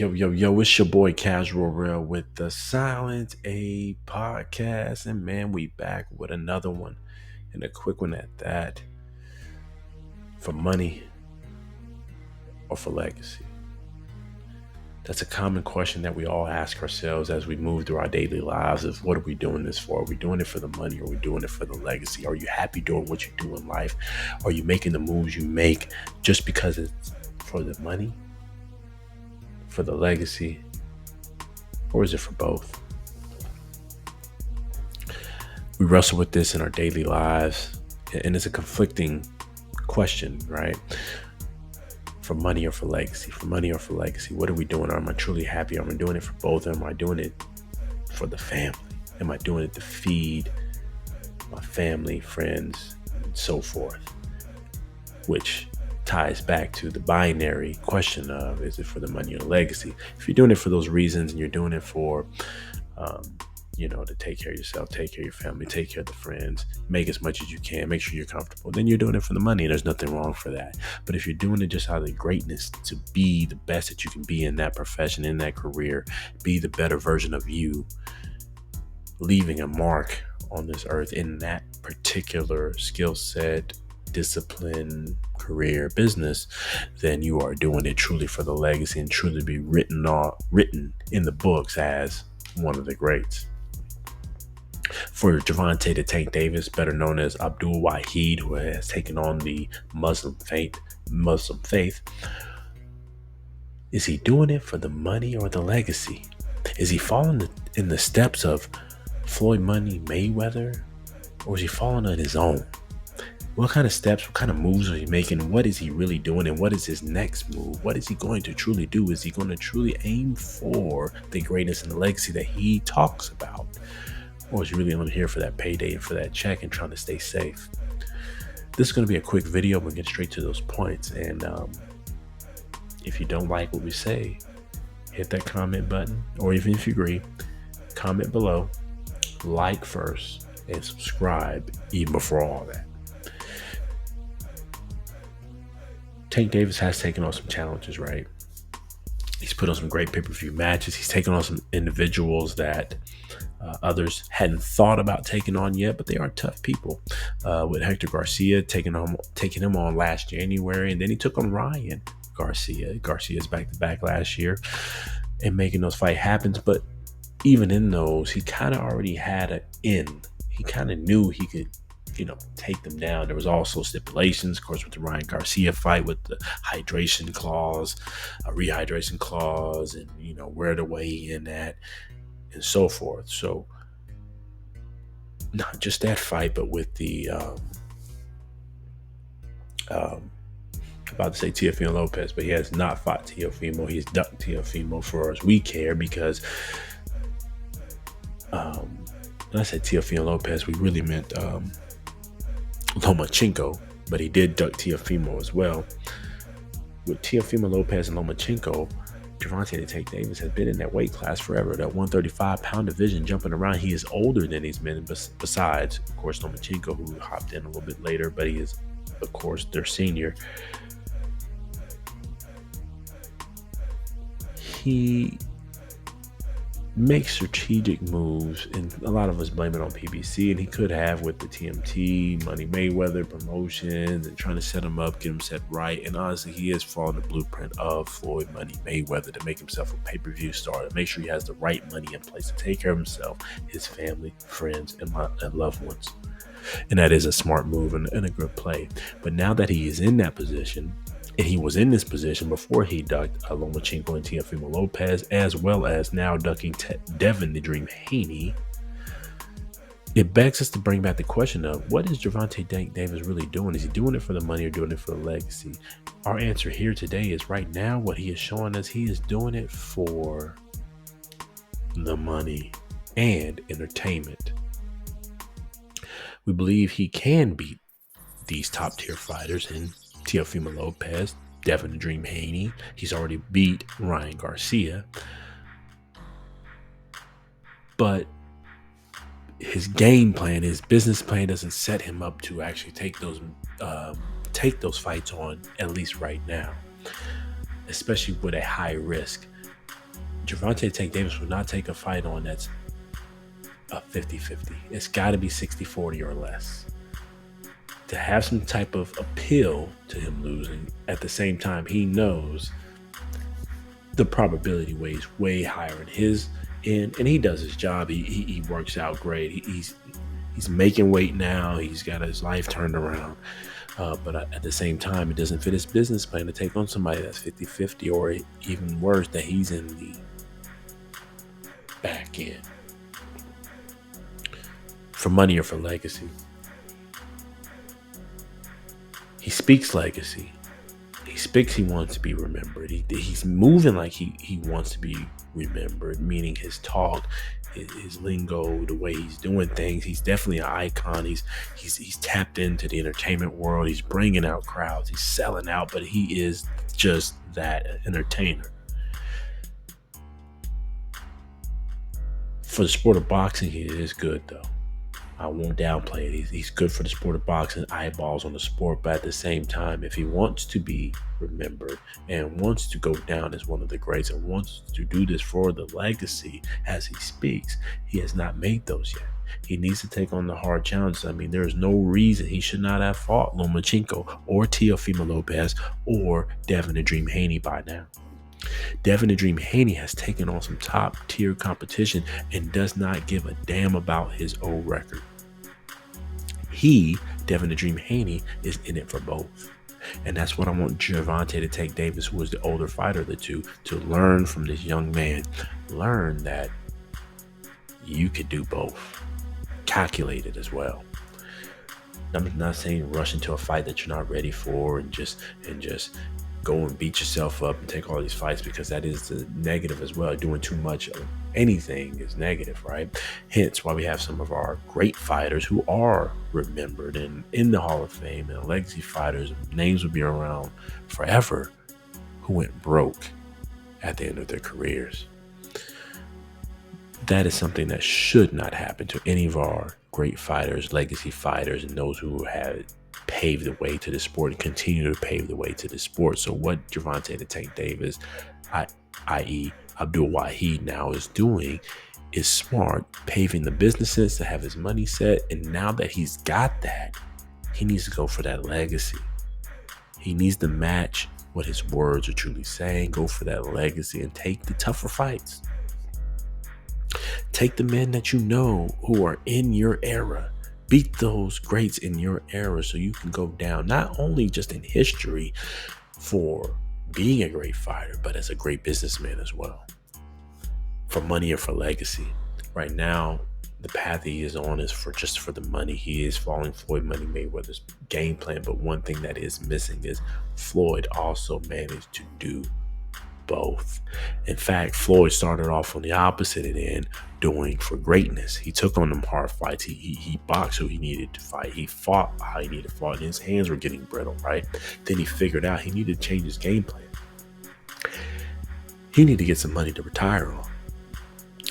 Yo, it's your boy Casual Real with the Silent A podcast. And man, we back with another one and a quick one at that. For money or for legacy? That's a common question that we all ask ourselves as we move through our daily lives is what are we doing this for? Are we doing it for the money or are we doing it for the legacy? Are you happy doing what you do in life? Are you making the moves you make just because it's for the money, for the legacy, or is it for both? We wrestle with this in our daily lives, and it's a conflicting question, right? For money or for legacy? For money or for legacy? What are we doing? Am I truly happy? Am I doing it for both? Am I doing it for the family? Am I doing it to feed my family, friends, and so forth? Which ties back to the binary question of, is it for the money or the legacy? If you're doing it for those reasons and you're doing it for to take care of yourself, take care of your family, take care of the friends, make as much as you can, make sure you're comfortable, then you're doing it for the money and there's nothing wrong for that. But if you're doing it just out of the greatness to be the best that you can be in that profession, in that career, be the better version of you, leaving a mark on this earth in that particular skill set, discipline, career, business, then you are doing it truly for the legacy and truly be written in the books as one of the greats. For Gervonta the Tank Davis, better known as Abdul Wahid, who has taken on the Muslim faith, is he doing it for the money or the legacy? Is he following in the steps of Floyd Money Mayweather, or is he following on his own? What kind of steps, what kind of moves are he making? What is he really doing? And what is his next move? What is he going to truly do? Is he going to truly aim for the greatness and the legacy that he talks about? Or is he really only here for that payday and for that check and trying to stay safe? This is going to be a quick video. We'll get straight to those points. And if you don't like what we say, hit that comment button. Or even if you agree, comment below, like first, and subscribe even before all that. Tank Davis has taken on some challenges, right? He's put on some great pay-per-view matches. He's taken on some individuals that others hadn't thought about taking on yet, but they are tough people. With Hector Garcia taking him on last January, and then he took on Ryan Garcia. Garcia's back-to-back last year and making those fight happen. But even in those, he kind of already had an in. He kind of knew he could take them down. There was also stipulations, of course, with the Ryan Garcia fight with the hydration clause, a rehydration clause, and where to weigh in at, and so forth. So not just that fight, but with the about to say Teofimo Lopez, but he has not fought Teofimo. He's ducked Teofimo for as we care, because when I said Teofimo Lopez, we really meant Lomachenko, but he did duck Teofimo as well. With Teofimo Lopez and Lomachenko, Gervonta the Tank Davis has been in that weight class forever, that 135-pound division, jumping around. He is older than these men, besides, of course, Lomachenko, who hopped in a little bit later, but he is, of course, their senior. He makes strategic moves, and a lot of us blame it on PBC, and he could have with the TMT, Money Mayweather promotions, and trying to set him up, get him set right. And honestly, he is following the blueprint of Floyd Money Mayweather to make himself a pay-per-view star, to make sure he has the right money in place to take care of himself, his family, friends, and loved ones. And that is a smart move and a good play. But now that he is in that position, and he was in this position before he ducked Lomachenko and Teofimo Lopez, as well as now ducking Devin the Dream Haney, it begs us to bring back the question of, what is Gervonta Tank Davis really doing? Is he doing it for the money or doing it for the legacy? Our answer here today is, right now, what he is showing us, he is doing it for the money and entertainment. We believe he can beat these top tier fighters in Teofimo Lopez, Devin the Dream Haney. He's already beat Ryan Garcia. But his game plan, his business plan, doesn't set him up to actually take those fights on, at least right now, especially with a high risk. Gervonta Tank Davis will not take a fight on that's a 50-50. It's got to be 60-40 or less to have some type of appeal to him losing. At the same time, he knows the probability weighs way higher in his end, and he does his job. He works out great. He's making weight now. He's got his life turned around. But at the same time, it doesn't fit his business plan to take on somebody that's 50-50, or even worse, that he's in the back end. For money or for legacy. He speaks legacy. He speaks he wants to be remembered. He's moving like he wants to be remembered, meaning his talk, his lingo, the way he's doing things. He's definitely an icon. He's tapped into the entertainment world. He's bringing out crowds. He's selling out, but he is just that entertainer. For the sport of boxing, he is good, though. I won't downplay it. He's good for the sport of boxing, eyeballs on the sport, but at the same time, if he wants to be remembered and wants to go down as one of the greats and wants to do this for the legacy as he speaks, he has not made those yet. He needs to take on the hard challenges. I mean, there is no reason he should not have fought Lomachenko or Teofimo Lopez or Devin the Dream Haney by now. Devin the Dream Haney has taken on some top tier competition and does not give a damn about his old record. Devin the Dream Haney, is in it for both. And that's what I want Gervonta Tank Davis, who is the older fighter of the two, to learn from this young man. Learn that you could do both. Calculate it as well. I'm not saying rush into a fight that you're not ready for and just go and beat yourself up and take all these fights, because that is the negative as well. Doing too much of anything is negative, right? Hence why we have some of our great fighters who are remembered and in the Hall of Fame, and legacy fighters, names will be around forever, who went broke at the end of their careers. That is something that should not happen to any of our great fighters, legacy fighters, and those who have paved the way to the sport and continue to pave the way to the sport. So what Gervonta Tank Davis, i.e. Abdul Wahid, now is doing is smart, paving the businesses to have his money set. And now that he's got that, he needs to go for that legacy. He needs to match what his words are truly saying, go for that legacy and take the tougher fights. Take the men that you know who are in your era. Beat those greats in your era so you can go down not only just in history for being a great fighter, but as a great businessman as well. For money or for legacy. Right now, the path he is on is for the money. He is following Floyd Money Mayweather's game plan, but one thing that is missing is Floyd also managed to do both. In fact, Floyd started off on the opposite end, doing for greatness. He took on them hard fights. He boxed who he needed to fight. He fought how he needed to fight, and his hands were getting brittle, right? Then he figured out he needed to change his game plan. He needed to get some money to retire on.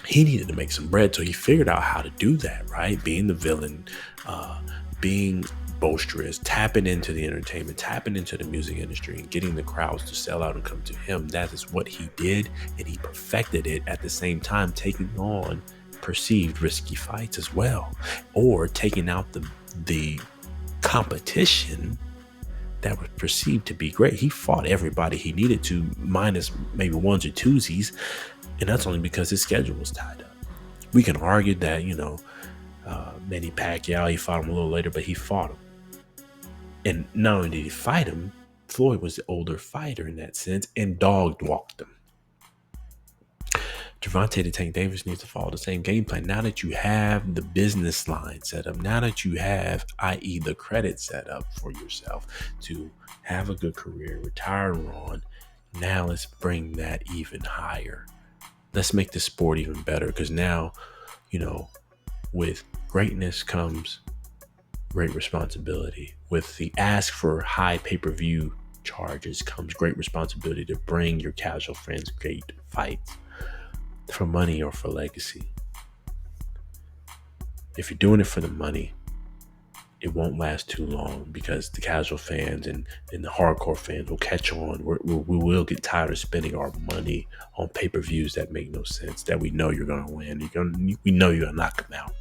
He needed to make some bread, so he figured out how to do that, right? Being the villain, being boisterous, tapping into the entertainment, tapping into the music industry, and getting the crowds to sell out and come to him. That is what he did, and he perfected it, at the same time taking on perceived risky fights as well, or taking out the competition that was perceived to be great. He fought everybody he needed to, minus maybe ones or twosies, and that's only because his schedule was tied up. We can argue that, Manny Pacquiao, he fought him a little later, but he fought him. And not only did he fight him, Floyd was the older fighter in that sense and dog-walked him. Gervonta Tank Davis needs to follow the same game plan. Now that you have the business line set up, now that you have, i.e. the credit set up for yourself to have a good career, retire on, now let's bring that even higher. Let's make the sport even better, because now, with greatness comes great responsibility. With the ask for high pay-per-view charges comes great responsibility to bring your casual fans great fights. For money or for legacy. If you're doing it for the money, it won't last too long because the casual fans and the hardcore fans will catch on. We will get tired of spending our money on pay-per-views that make no sense, that we know you're going to win. We know you're going to knock them out.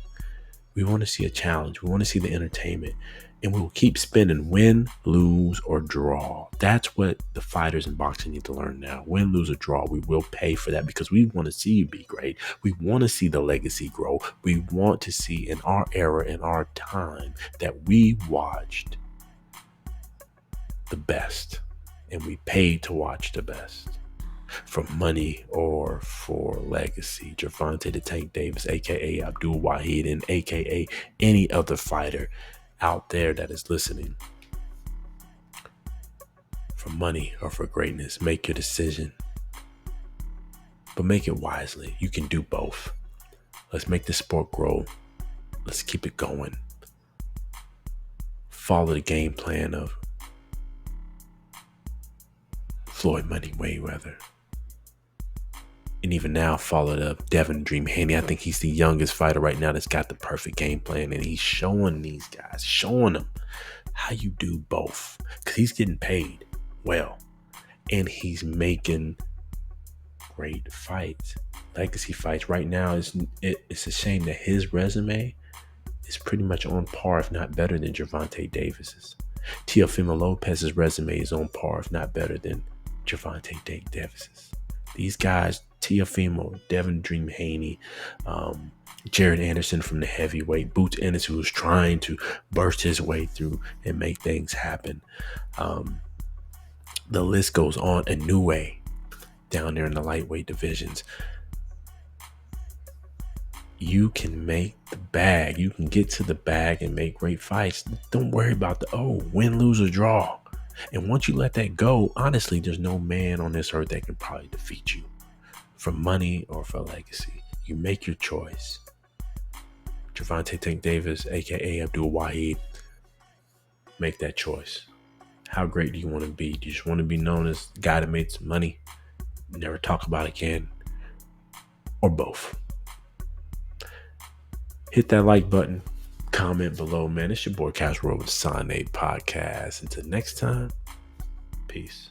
We want to see a challenge. We want to see the entertainment. And we will keep spending win, lose, or draw. That's what the fighters in boxing need to learn now. Win, lose, or draw. We will pay for that because we want to see you be great. We want to see the legacy grow. We want to see in our era, in our time, that we watched the best. And we paid to watch the best. For money or for legacy. Gervonta the Tank Davis, aka Abdul Wahid, and aka any other fighter out there that is listening. For money or for greatness, make your decision. But make it wisely. You can do both. Let's make the sport grow. Let's keep it going. Follow the game plan of Floyd Money Mayweather. And even now, followed up Devin Dream Haney. I think he's the youngest fighter right now that's got the perfect game plan. And he's showing these guys, showing them how you do both. Because he's getting paid well. And he's making great fights. Legacy fights. Right now, it's a shame that his resume is pretty much on par, if not better, than Gervonta Davis's. Teofimo Lopez's resume is on par, if not better, than Gervonta Davis's. These guys, Teofimo, Devin Dream Haney, Jared Anderson from the heavyweight, Boots Ennis, who's trying to burst his way through and make things happen. The list goes on. Inoue down there in the lightweight divisions. You can make the bag. You can get to the bag and make great fights. Don't worry about the win, lose, or draw. And once you let that go, honestly, there's no man on this earth that can probably defeat you for money or for legacy. You make your choice. Gervonta Tank Davis, aka Abdul Wahid, make that choice. How great do you want to be? Do you just want to be known as the guy that made some money, never talk about it again, or both? Hit that like button. Comment below, man. It's your boy Cash Roll with Sonate Podcast. Until next time, peace.